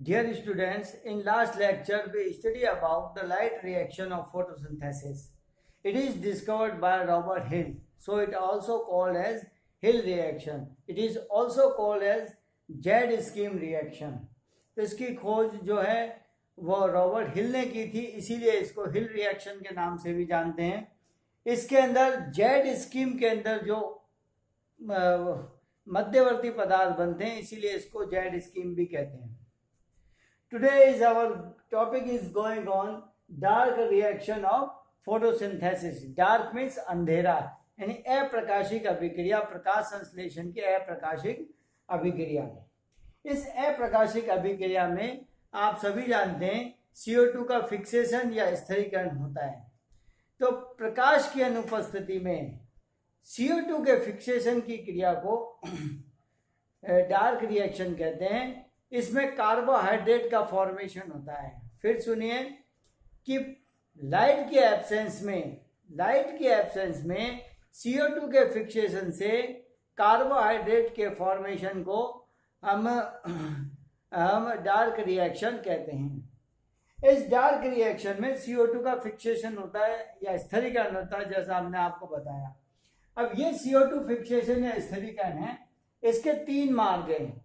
Dear students, in last lecture we studied about the light reaction of photosynthesis. It is discovered by Robert Hill, so it also called as Hill reaction. It is also called as Z-scheme reaction. तो इसकी खोज जो है वो Robert हिल ने की थी, इसीलिए इसको हिल रिएक्शन के नाम से भी जानते हैं. इसके अंदर जेड स्कीम के अंदर जो मध्यवर्ती पदार्थ बनते हैं, इसीलिए इसको जेड स्कीम भी कहते हैं. Today is our topic is going on dark reaction of photosynthesis. Dark means अंधेरा, यानी अप्रकाशिक अभिक्रिया, प्रकाश संश्लेषण की अप्रकाशिक अभिक्रिया. इस अप्रकाशिक अभिक्रिया में आप सभी जानते हैं CO2 का फिक्सेशन या स्थिरीकरण होता है. तो प्रकाश की अनुपस्थिति में CO2 के फिक्सेशन की क्रिया को डार्क रिएक्शन कहते हैं. इसमें कार्बोहाइड्रेट का फॉर्मेशन होता है. फिर सुनिए कि लाइट के एब्सेंस में CO2 के फिक्सेशन से कार्बोहाइड्रेट के फॉर्मेशन को हम डार्क रिएक्शन कहते हैं. इस डार्क रिएक्शन में CO2 का फिक्सेशन होता है या स्थिरीकरण होता है, जैसा हमने आपको बताया. अब ये CO2 फिक्सेशन या स्थिरीकरण है, इसके 3 मार्ग हैं.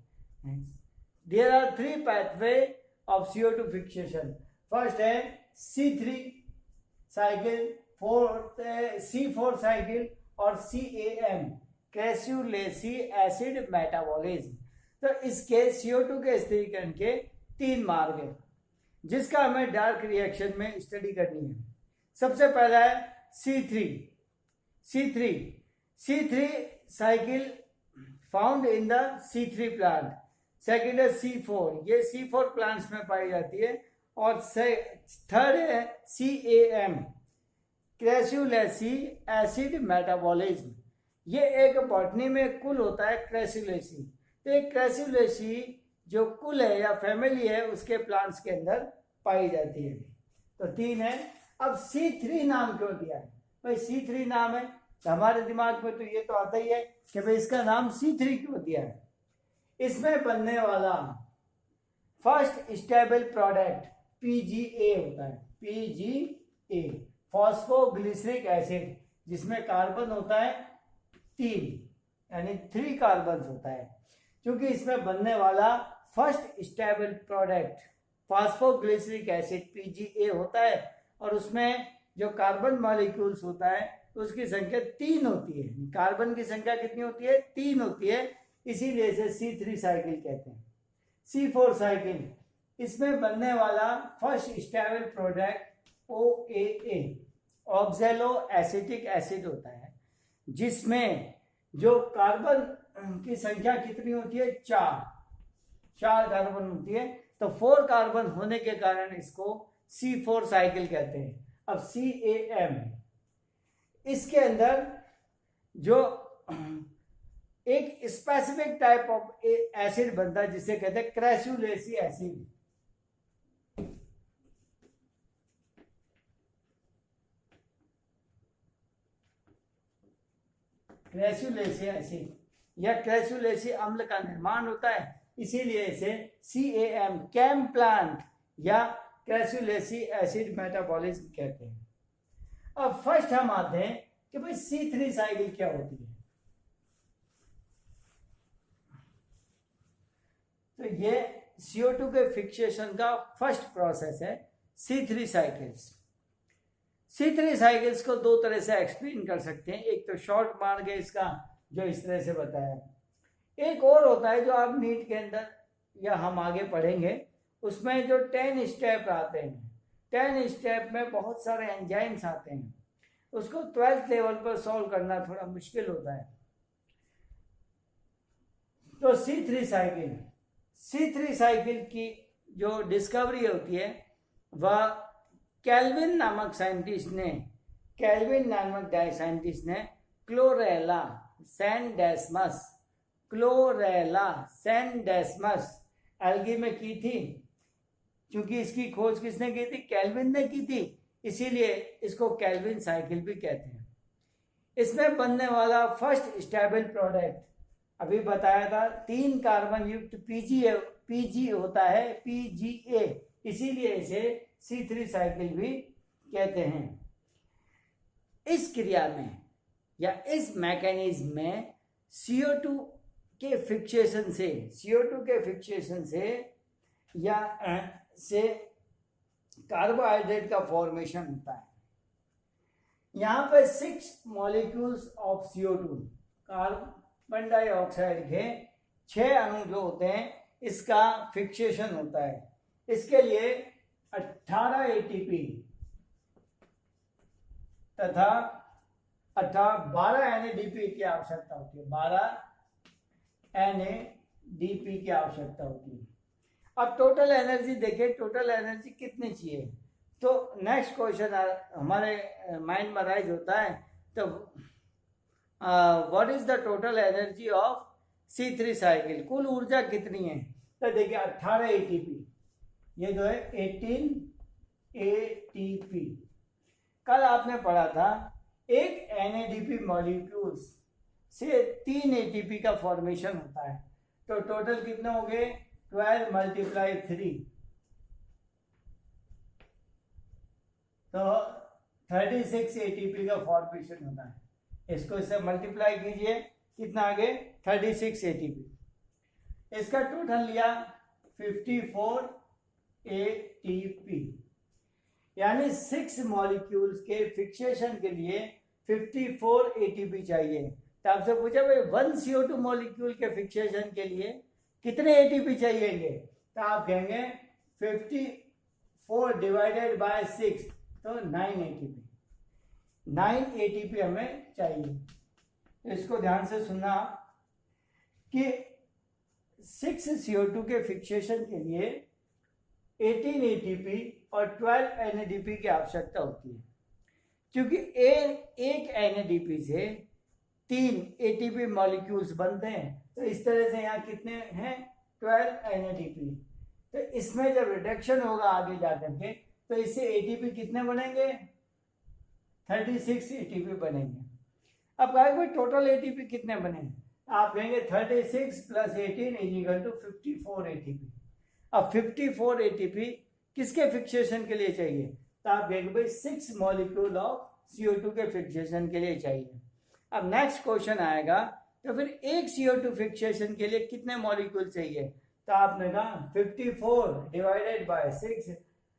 There are 3 pathways of CO2 fixation. First है C3 cycle, C4 cycle और CAM क्रेसुलेसी एसिड मेटाबॉलिज्म. तो इसके CO2 के स्थिरीकरण के 3 मार्ग हैं, जिसका हमें डार्क रिएक्शन में स्टडी करनी है. सबसे पहला है C3 cycle found in the C3 plant. Second है C4, ये C4 प्लांट्स में पाई जाती है. और थर्ड है CAM क्रेसुलेसी एसिड मेटाबॉलिज्म. ये एक बॉटनी में कुल होता है क्रेसुलेसी. तो एक क्रेसुलेसी जो कुल है या फैमिली है, उसके प्लांट्स के अंदर पाई जाती है. तो 3 है. अब C3 नाम क्यों दिया है भाई? C3 नाम है तो हमारे दिमाग में तो ये तो आता ही है कि भाई इसका नाम C3 क्यों दिया है. इसमें बनने वाला फर्स्ट स्टेबल प्रोडक्ट PGA होता है. PGA फॉस्फोग्लिसरिक एसिड, जिसमें कार्बन होता है 3, यानी 3 कार्बन होता है. क्योंकि इसमें बनने वाला first stable product phosphoglyceric acid PGA होता है, और उसमें जो कार्बन मॉलिक्यूल्स होता है उसकी संख्या 3 होती है. कार्बन की संख्या कितनी होती है? 3 होती है. इसीलिए इसे C3 साइकिल कहते हैं. C4 साइकिल, इसमें बनने वाला first stable product OAA oxalo acetic acid होता है, जिसमें जो कार्बन की संख्या कितनी होती है? 4 कार्बन होती है. तो 4 कार्बन होने के कारण इसको C4 साइकिल कहते हैं. अब CAM, इसके अंदर जो एक स्पेसिफिक टाइप ऑफ एसिड बनता है, जिसे कहते हैं क्रेसुलेसी एसिड. क्रेसुलेसी एसिड या क्रेसुलेसी अम्ल का निर्माण होता है, इसीलिए इसे CAM प्लांट या क्रेसुलेसी एसिड मेटाबॉलिज्म कहते हैं. अब फर्स्ट हम आते हैं कि भाई C3 साइकिल क्या होती है. तो ये CO2 के फिक्सेशन का फर्स्ट प्रोसेस है C3 साइकिल्स. C3 साइकिल्स को 2 तरह से एक्सप्लेन कर सकते हैं. एक तो शॉर्ट मार्ग है इसका, जो इस तरह से बताया. एक और होता है जो आप नीट के अंदर या हम आगे पढ़ेंगे, उसमें जो 10 स्टेप आते हैं. 10 स्टेप में बहुत सारे एंजाइम्स आते हैं, उसको 12th लेवल पर सॉल्व करना थोड़ा मुश्किल होता है. तो C3 साइकिल की जो डिस्कवरी होती है वह कैल्विन नामक साइंटिस्ट ने क्लोरेला सैंडेस्मस एल्गी में की थी. क्योंकि इसकी खोज किसने की थी? कैल्विन ने की थी, इसीलिए इसको कैल्विन साइकिल भी कहते हैं. इसमें बनने वाला फर्स्ट स्टेबल प्रोडक्ट अभी बताया था 3 कार्बन युक्त पीजी होता है, पीजीए, इसीलिए इसे C3 साइकिल भी कहते हैं। इस क्रिया में या इस मैकेनिज्म में CO2 के फिक्सेशन से या से कार्बोहाइड्रेट का फॉर्मेशन होता है। यहाँ पर 6 molecules of CO2, carbon dioxide के 6 अणु जो होते हैं, इसका फिक्सेशन होता है। इसके लिए 18 ATP तथा 12 NADP की आवश्यकता होती है, 12 NADP की आवश्यकता होती है। अब टोटल एनर्जी देखें, टोटल एनर्जी कितनी चाहिए, तो नेक्स्ट क्वेश्चन हमारे माइंड में राइज होता है, तो what is the total energy of C3 cycle, कुल ऊर्जा कितनी है, तो देखिए 18 ATP, ये जो है 18 ATP। कल आपने पढ़ा था एक NADP मॉलिक्यूल्स से 3 ATP का फॉर्मेशन होता है, तो टोटल कितने हो गए, 12 × 3, तो 36 ATP का फॉर्मेशन होता है। इसको इससे मल्टीप्लाई कीजिए, कितना आ गए 36 ATP। इसका टोटल लिया 54 ATP, यानी 6 मॉलिक्यूल्स के फिक्सेशन के लिए 54 ATP चाहिए। तो आपसे पूछा भाई 1 CO2 मॉलिक्यूल के फिक्सेशन के लिए कितने ATP चाहिएंगे, तो आप कहेंगे 54 डिवाइडेड बाय 6, तो 9 ATP, 9 ATP हमें चाहिए। इसको ध्यान से सुनना कि 6 CO2 के फिक्सेशन के लिए 18 ATP और 12 NADP की आवश्यकता होती है। क्योंकि एक NADP से 3 ATP मॉलिक्यूल्स बनते हैं, तो इस तरह से यहाँ कितने हैं 12 NADP। तो इसमें जब रिडक्शन होगा आगे जाकर के, तो इससे ATP कितने बनेंगे, 36 ATP बनेंगे। अब कहेंगे टोटल ATP कितने बने, आप कहेंगे 36 + 18 = 54 ATP। अब 54 ATP किसके फिक्सेशन के लिए चाहिए, तो आप कहेंगे भाई 6 मॉलिक्यूल ऑफ CO2 के फिक्सेशन के लिए चाहिए। अब नेक्स्ट क्वेश्चन आएगा, तो फिर एक CO2 फिक्सेशन के लिए कितने मॉलिक्यूल चाहिए, तो आपने कहा 54 डिवाइडेड बाय 6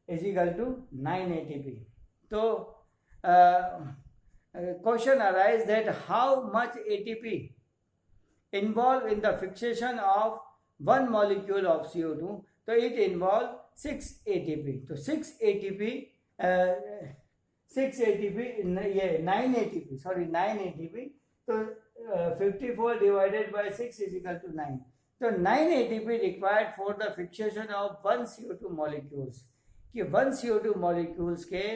= 9 ATP। तो question arise that how much ATP involved in the fixation of one molecule of CO2, तो it involve 6 ATP। तो 6 ATP ये 9 ATP, सॉरी 9 ATP, तो 54 डिवाइडेड बाय 6 = 9। तो 9 ATP required for the fixation of 1 CO2 molecules, कि 1 CO2 molecules के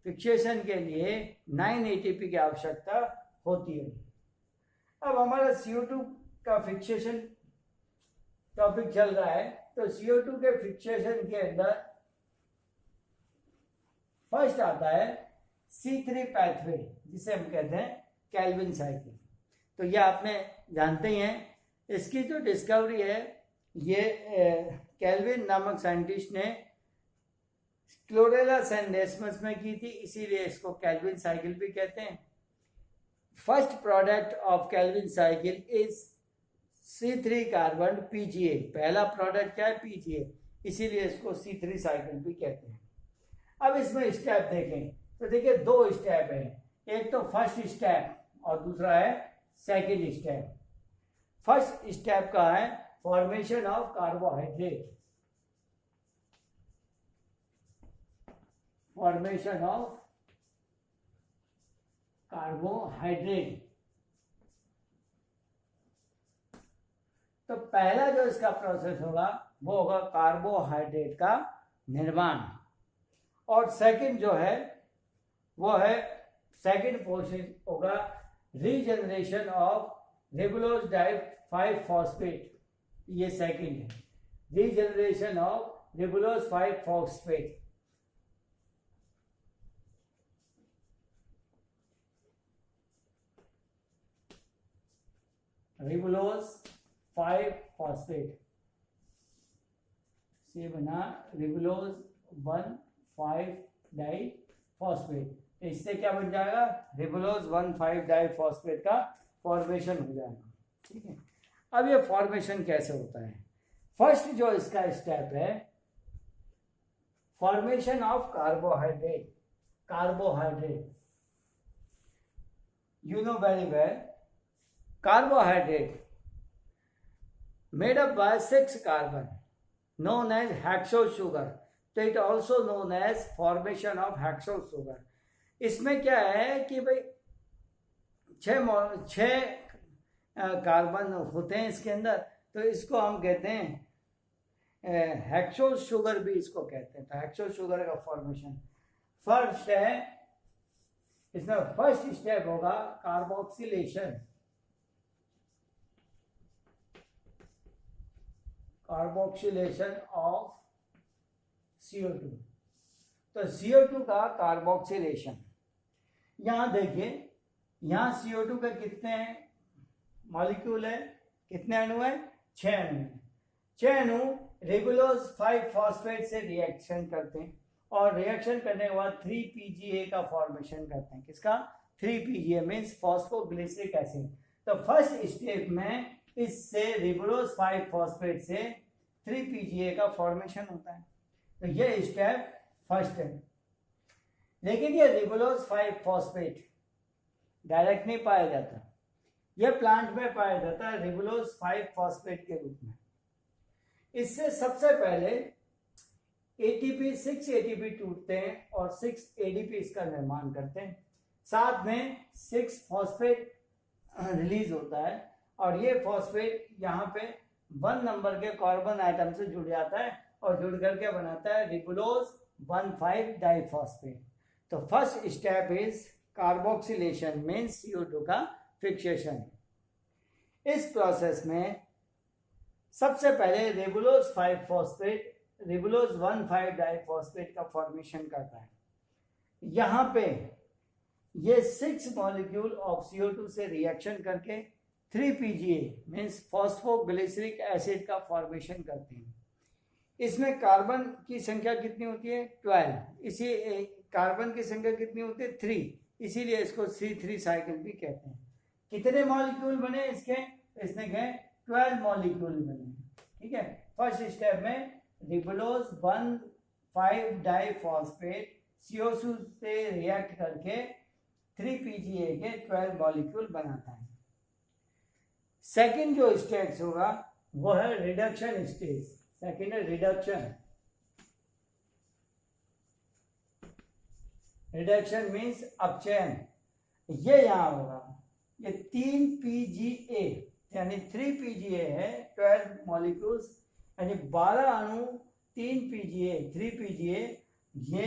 fixation के लिए 9 ATP की आवश्यकता होती है। अब हमारा CO2 का फिक्सेशन टॉपिक चल रहा है, तो CO2 के फिक्सेशन के अंदर फर्स्ट आता है C3 पैथवे, जिसे हम कहते हैं केल्विन साइकिल। तो ये आपने जानते ही हैं, इसकी जो डिस्कवरी है ये केल्विन नामक साइंटिस्ट ने क्लोरेला सैंडेस्मस में की थी, इसीलिए इसको केल्विन साइकिल भी कहते हैं। First product of Calvin cycle is C3 carbon PGA। पहला प्रोडक्ट क्या है, PGA, इसीलिए इसको C3 साइकिल भी कहते हैं। अब इसमें स्टेप देखें, तो देखिए 2 स्टेप है, एक तो फर्स्ट स्टेप और दूसरा है सेकेंड स्टेप। फर्स्ट स्टेप का है formation of carbohydrate, formation of carbohydrate. तो पहला जो इसका प्रोसेस होगा वो होगा कार्बोहाइड्रेट का निर्माण, और सेकंड जो है वो है सेकंड प्रोसेस होगा रीजनरेशन ऑफ रिबोलोज डाई 5-फॉस्फेट। ये सेकंड है, रीजनरेशन ऑफ रिबोलोज 5-फॉस्फेट। रिबुलोज 5 फॉस्फेट से बना रिबुलोज 1,5 डाई फॉस्फेट। इससे क्या बन जाएगा, रिबुलोज 1,5 डाई फॉस्फेट का फॉर्मेशन हो जाएगा। ठीक है, अब ये फॉर्मेशन कैसे होता है? फर्स्ट जो इसका स्टेप है, formation of carbohydrate. Carbohydrate, you know very well, carbohydrate made up by 6 carbon known as hexose sugar, so it also known as formation of hexose sugar। इसमें क्या है कि भाई छह कार्बन होते हैं इसके अंदर, तो इसको हम कहते हैं हेक्सोस शुगर भी इसको कहते हैं। तो हेक्सोस शुगर का फॉर्मेशन फर्स्ट है, इसमें फर्स्ट स्टेप होगा कार्बोक्सिलेशन। Carboxylation of CO2। तो CO2 का कार्बोक्सिलेशन, यहां देखिए, यहां CO2 के कितने मॉलिक्यूल है, कितने अणु है, 6 अणु है। 6 अणु रिबुलोज 5 फॉस्फेट से रिएक्शन करते हैं और रिएक्शन करने के बाद 3PGA का फॉर्मेशन करते हैं। किसका? 3PGA means phosphoglyceric acid. तो फर्स्ट स्टेप में इससे रिबुलोज 5 फॉस्फेट से 3PGA का फॉर्मेशन होता है। तो ये स्टेप फर्स्ट है। लेकिन ये रिबुलोज 5 फॉस्फेट डायरेक्ट नहीं पाया जाता, यह प्लांट में पाया जाता है रिबुलोज 5 फॉस्फेट के रूप में। इससे सबसे पहले ATP 6 ATP टूटते हैं और 6 ADP इसका निर्माण करते हैं, साथ में 6 फॉस्फेट रिलीज होता है और ये फॉस्फेट यहाँ पे 1 नंबर के कार्बन आइटम से जुड़ जाता है और जुड़ करके बनाता है रिबुलोज 1,5 डाइफॉस्फेट। तो first step is carboxylation means CO2 का फिक्सेशन। इस प्रोसेस में सबसे पहले रिबुलोज 5 फॉस्फेट रिबुलोज 1,5 डाइफॉस्फेट का फॉर्मेशन करता है। यहाँ पे ये 6 मॉलिक्यूल ऑफ CO2 से रिएक्शन करके 3PGA मीन्स फॉस्फोग्लिसरिक एसिड का फॉर्मेशन करते हैं। इसमें कार्बन की संख्या कितनी होती है? 12। इसी कार्बन की संख्या कितनी होती है? 3, इसीलिए इसको C3 साइकिल भी कहते हैं। कितने मॉलिक्यूल बने इसके? इसने कहे 12 मॉलिक्यूल बने। ठीक है, फर्स्ट स्टेप में रिबुलोज 1,5 डाइफॉस्फेट CO2 से रिएक्ट करके 3PGA के 12 मॉलिक्यूल बनाता है। सेकंड जो स्टेज होगा वो है रिडक्शन स्टेज। सेकंड है रिडक्शन। रिडक्शन मीन्स अपचयन। ये यहां होगा, ये 3PGA यानी 3PGA है, 12 मॉलिक्यूल्स यानी 12 अणु 3PGA 3PGA, ये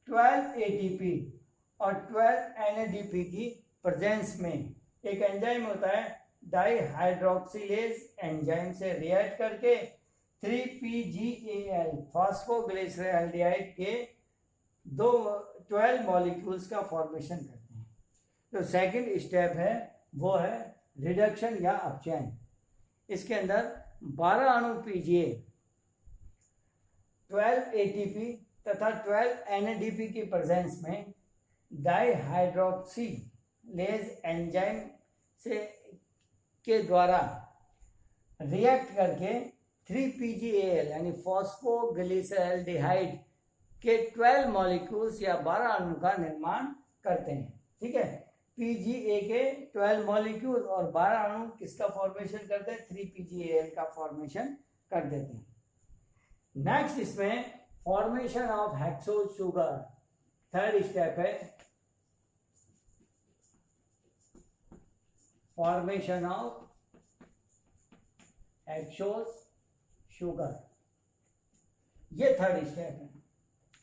12 ATP और 12 NADP की प्रेजेंस में एक एंजाइम होता है डाइहाइड्रोक्सिलेज एंजाइम से रिएक्ट करके 3PGAL फॉस्फोग्लिसरैल्डिहाइड के 12 मॉलिक्यूल्स का फॉर्मेशन करते हैं। तो सेकंड स्टेप है वो है रिडक्शन या अपचयन। इसके अंदर 12 अणु PGA, 12 ATP तथा 12 NADP की प्रेजेंस में डाइहाइड्रोक्सिलेज एंजाइम से के द्वारा रिएक्ट करके 3PGAL यानी फॉस्फोग्लिसरैल्डिहाइड के 12 मॉलिक्यूल्स या 12 अणु का निर्माण करते हैं। ठीक है, PGA के 12 मॉलिक्यूल और 12 अणु किसका फॉर्मेशन करते हैं? 3PGAL का फॉर्मेशन कर देते हैं। नेक्स्ट इसमें formation of hexose sugar. Third step है फॉर्मेशन ऑफ हेक्सोज शुगर। ये थर्ड स्टेप है,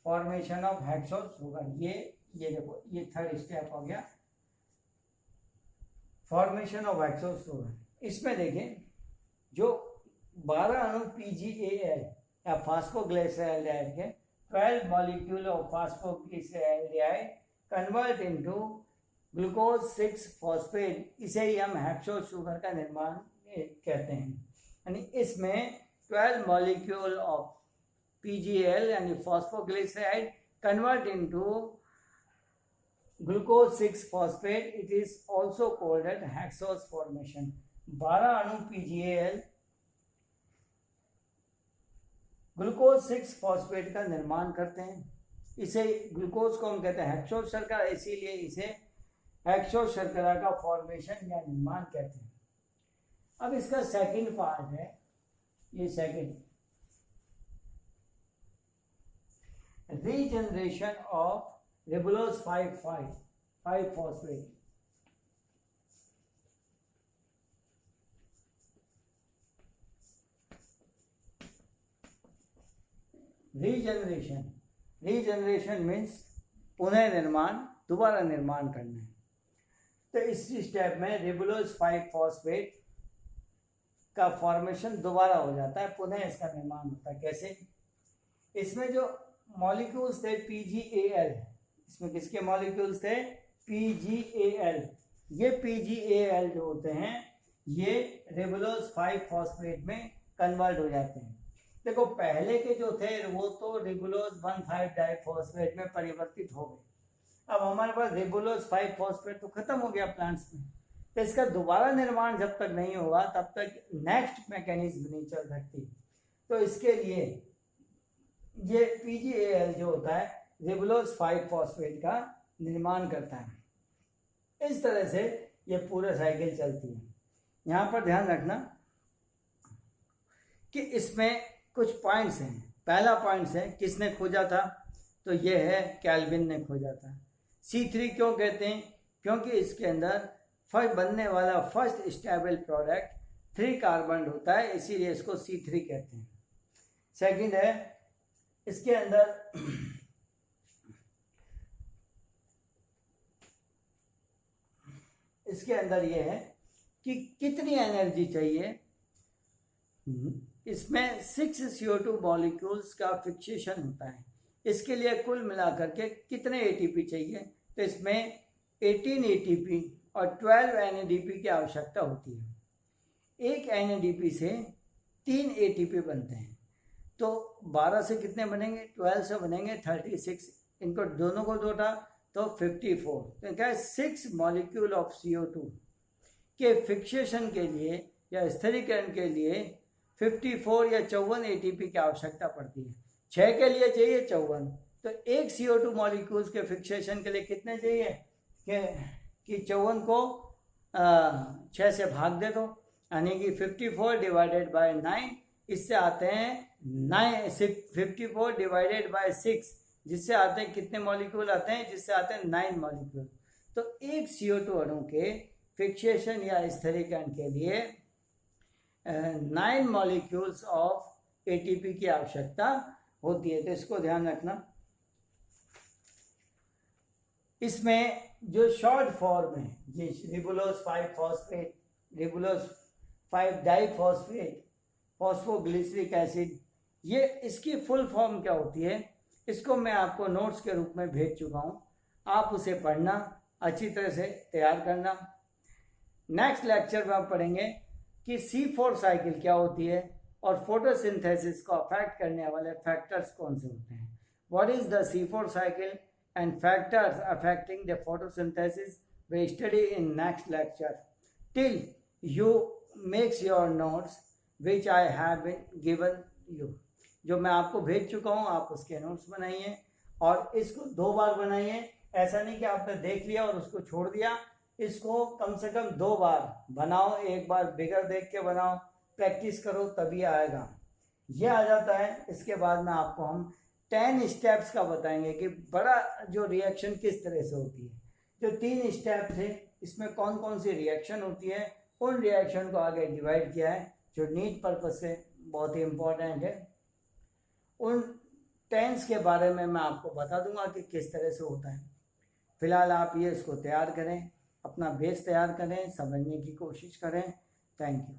फॉर्मेशन ऑफ हेक्सोज शुगर। ये देखो, ये थर्ड स्टेप हो गया फॉर्मेशन ऑफ हेक्सोज शुगर। इसमें देखें, जो 12 अणु PGAL या फॉस्फोग्लिसरैल्डिहाइड के 12 molecule of phosphoglyceraldehyde convert into glucose 6 phosphate, इसे ही हम हेक्सोज शुगर का निर्माण कहते हैं। यानी इसमें 12 मॉलिक्यूल ऑफ PGL यानी phosphoglyceride convert into glucose 6 phosphate, it is also called eight hexose formation. 12 अणु PGL ग्लूकोज 6 फॉस्फेट का निर्माण करते हैं। इसे ग्लूकोज को हम कहते हैं हेक्सोज शर्करा, इसीलिए इसे हेक्सोज शर्करा का फॉर्मेशन या निर्माण कहते हैं। अब इसका सेकंड पार्ट है, ये second, regeneration of ribulose 5 phosphate. Regeneration means पुनः निर्माण, दोबारा निर्माण करना है। तो इस स्टेप में रिबुलोज 5 फॉस्फेट का फॉर्मेशन दोबारा हो जाता है, पुनः इसका निर्माण होता है। कैसे? इसमें जो मॉलिक्यूल्स थे PGAL, इसमें किसके मॉलिक्यूल्स थे? PGAL। ये PGAL जो होते हैं ये रिबुलोज 5 फॉस्फेट में कन्वर्ट हो जाते हैं। देखो पहले के जो थे वो तो रिबुलोज 1,5 डाइफॉस्फेट में परिवर्तित हो गए। अब हमारे पास रिबुलोज 5 फॉस्फेट तो खत्म हो गया प्लांट्स में, तो इसका दोबारा निर्माण जब तक नहीं होगा तब तक नेक्स्ट मैकेनिज्म नहीं चल सकती। तो इसके लिए ये PGAL जो होता है रिबुलोज 5 फॉस्फेट का निर्माण करता है। इस तरह से ये पूरा साइकिल चलती है। यहाँ पर ध्यान रखना कि इसमें कुछ पॉइंट्स हैं। पहला पॉइंट है किसने खोजा था? तो ये है कैल्विन ने खोजा था। C3 क्यों कहते हैं? क्योंकि इसके अंदर बनने वाला फर्स्ट स्टेबल प्रोडक्ट 3 कार्बन होता है, इसीलिए इसको C3 कहते हैं। सेकंड है इसके अंदर ये है कि कितनी एनर्जी चाहिए। इसमें 6 CO2 मॉलिक्यूल्स का फिक्सेशन होता है। इसके लिए कुल मिलाकर के कितने ATP चाहिए? तो इसमें 18 ATP और 12 NADP की आवश्यकता होती है। एक NADP से 3 ATP बनते हैं। तो 12 से कितने बनेंगे? 12 से बनेंगे 36। इनको दोनों को जोड़ा तो 54। तो क्या है 6 मॉलिक्यूल ऑफ CO2 के फिक्सेशन के लिए या स्थिरीकरण के लिए 54 या 54 ATP की आवश्यकता पड़ती है। 6 के लिए चाहिए 54। तो एक CO2 मॉलिक्यूल्स के फिक्सेशन के लिए कितने चाहिए कि 54 को 6 से भाग दे दो, यानी कि 54 डिवाइडेड बाय 9, इससे आते हैं 54 डिवाइडेड बाय 6, जिससे आते हैं कितने मॉलिक्यूल आते हैं? जिससे आते हैं 9 मॉलिक्यूल। तो एक CO2 अणु के फिक्सेशन या स्थिरीकरण के लिए 9 मॉलिक्यूल्स ऑफ ATP की आवश्यकता होती है। तो इसको ध्यान रखना। इसमें जो शॉर्ट फॉर्म है ये ribulose 5 phosphate, ribulose 5 diphosphate, phosphoglyceric acid, ये इसकी फुल फॉर्म क्या होती है? इसको मैं आपको नोट्स के रूप में भेज चुका हूँ, आप उसे पढ़ना, अच्छी तरह से तैयार करना। नेक्स्ट लेक्चर में आप पढ़ेंगे कि C4 साइकिल क्या होती है और फोटोसिंथेसिस को अफेक्ट करने वाले फैक्टर्स कौन से होते हैं। What is the C4 cycle and factors affecting the photosynthesis we study in next lecture. Till you makes your notes which I have been given you, जो मैं आपको भेज चुका हूँ, आप उसके नोट्स बनाइए और इसको 2 बार बनाइए। ऐसा नहीं कि आपने देख लिया और उसको छोड़ दिया, इसको कम से कम 2 बार बनाओ। एक बार बिगर देख के बनाओ, प्रैक्टिस करो, तभी आएगा। ये आ जाता है। इसके बाद में आपको हम 10 स्टेप्स का बताएंगे कि बड़ा जो रिएक्शन किस तरह से होती है। जो 3 स्टेप थे इसमें कौन कौन सी रिएक्शन होती है, उन रिएक्शन को आगे डिवाइड किया है जो नीट पर्पस से बहुत ही इम्पोर्टेंट है। उन 10 के बारे में मैं आपको बता दूंगा कि किस तरह से होता है। फिलहाल आप ये इसको तैयार करें, अपना बेस तैयार करें, समझने की कोशिश करें। Thank you.